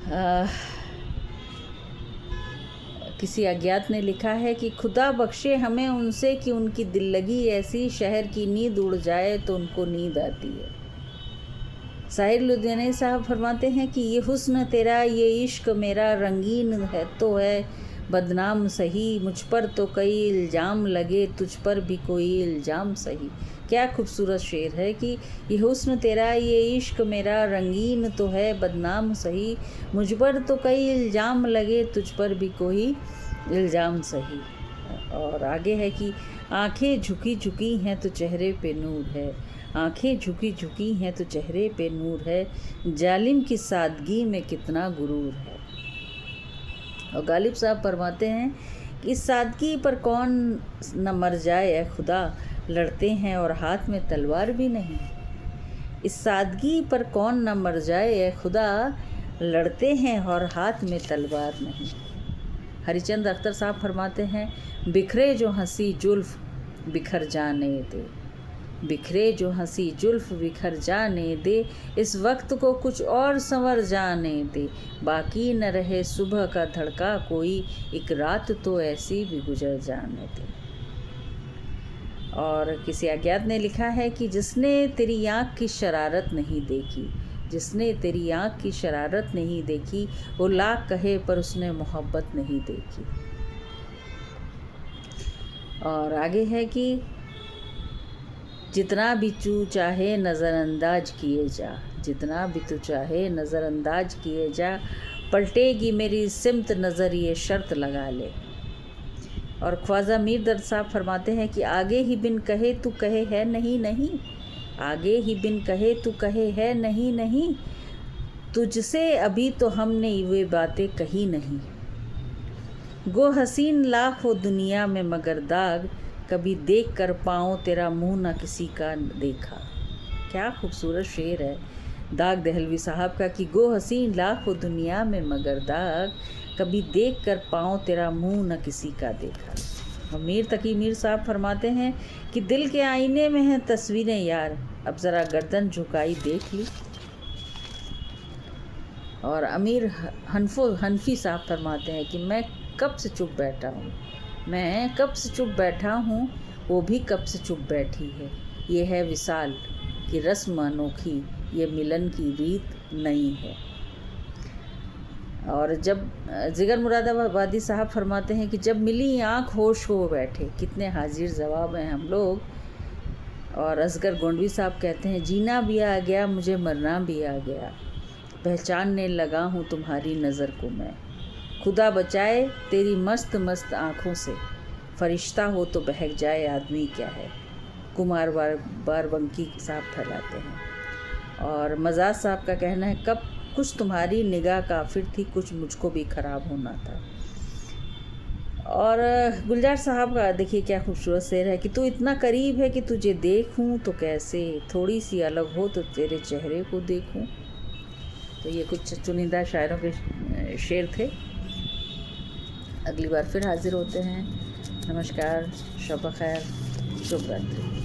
आ, किसी अज्ञात ने लिखा है कि खुदा बख्शे हमें उनसे कि उनकी दिल लगी ऐसी, शहर की नींद उड़ जाए तो उनको नींद आती है। साहिर लुधियानवी साहब फरमाते हैं कि ये हुस्न तेरा, ये इश्क मेरा, रंगीन है तो है बदनाम सही, मुझ पर तो कई इल्ज़ाम लगे, तुझ पर भी कोई इल्ज़ाम सही। क्या खूबसूरत शेर है कि ये हुस्न तेरा, ये इश्क मेरा, रंगीन तो है बदनाम सही, मुझ पर तो कई इल्ज़ाम लगे, तुझ पर भी कोई इल्ज़ाम सही। और आगे है कि आंखें झुकी झुकी हैं तो चेहरे पे नूर है, आंखें झुकी झुकी हैं तो चेहरे पे नूर है, जालिम की सादगी में कितना गुरूर है। और गालिब साहब फरमाते हैं कि इस सादगी पर कौन न मर जाए ए खुदा, लड़ते हैं और हाथ में तलवार भी नहीं। इस सादगी पर कौन न मर जाए ए खुदा, लड़ते हैं और हाथ में तलवार नहीं। हरिचंद अख्तर साहब फरमाते हैं बिखरे जो हंसी जुल्फ बिखर जाने दे, बिखरे जो हंसी जुल्फ बिखर जाने दे, इस वक्त को कुछ और संवर जाने दे, बाकी न रहे सुबह का धड़का कोई, एक रात तो ऐसी भी गुजर जाने दे। और किसी अज्ञात ने लिखा है कि जिसने तेरी आँख की शरारत नहीं देखी, जिसने तेरी आँख की शरारत नहीं देखी, वो लाख कहे पर उसने मोहब्बत नहीं देखी। और आगे है कि जितना भी तू चाहे नज़रअंदाज किए जा, जितना भी तू चाहे नज़रअंदाज किए जा, पलटेगी मेरी सिमत नज़र ये शर्त लगा ले। और ख्वाजा मीर दर्द साहब फरमाते हैं कि आगे ही बिन कहे तू कहे है नहीं नहीं, आगे ही बिन कहे तू कहे है नहीं नहीं, तुझसे अभी तो हमने वे बातें कही नहीं। गो हसीन लाख हो दुनिया में मगर दाग, कभी देख कर पाऊँ तेरा मुंह ना किसी का देखा। क्या खूबसूरत शेर है दाग दहलवी साहब का कि गो हसीन लाख हो दुनिया में मगर दाग, कभी देख कर पाऊँ तेरा मुंह न किसी का देखा। और मीर तकी मीर साहब फरमाते हैं कि दिल के आईने में हैं तस्वीरें यार, अब ज़रा गर्दन झुकाई देख ली। और अमीर हनफी साहब फरमाते हैं कि मैं कब से चुप बैठा हूँ, मैं कब से चुप बैठा हूँ, वो भी कब से चुप बैठी है। ये है विसाल की रस्म अनोखी, ये मिलन की रीत नई है। और जब जिगर मुरादाबादी साहब फरमाते हैं कि जब मिली आँख होश हो बैठे, कितने हाजिर जवाब हैं हम लोग। और असगर गोंडवी साहब कहते हैं जीना भी आ गया मुझे मरना भी आ गया, पहचानने लगा हूँ तुम्हारी नज़र को मैं, खुदा बचाए तेरी मस्त मस्त आँखों से, फरिश्ता हो तो बहक जाए आदमी क्या है। कुमार बारबंकी साहब फैलाते हैं। और मजाज साहब का कहना है कब कुछ तुम्हारी निगाह काफिर थी, कुछ मुझको भी ख़राब होना था। और गुलजार साहब का देखिए क्या खूबसूरत शेर है कि तू इतना करीब है कि तुझे देखूं तो कैसे, थोड़ी सी अलग हो तो तेरे चेहरे को देखूं। तो ये कुछ चुनिंदा शायरों के शेर थे। अगली बार फिर हाजिर होते हैं। नमस्कार, शब खैर, शुभ रात्रि।